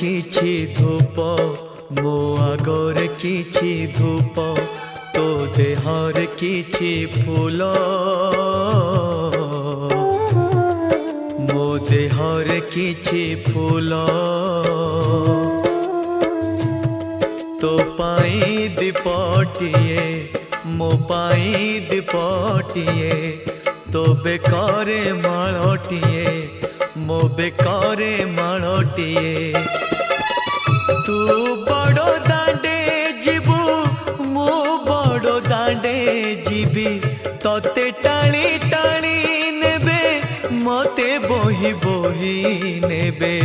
किछि धूप मो आगरे किछि धूप तो देहर किछि फूल मो देहर किछि फूल तो पाई दीपटिए मो पाई दीपटिए तो बेकारे माळटिए मो बेकारे माळटिए तू बड़ो दांडे जीबू मु बड़ो दांडे जीबी तोते टाली टाली नेबे मते बोही बोही नेबे।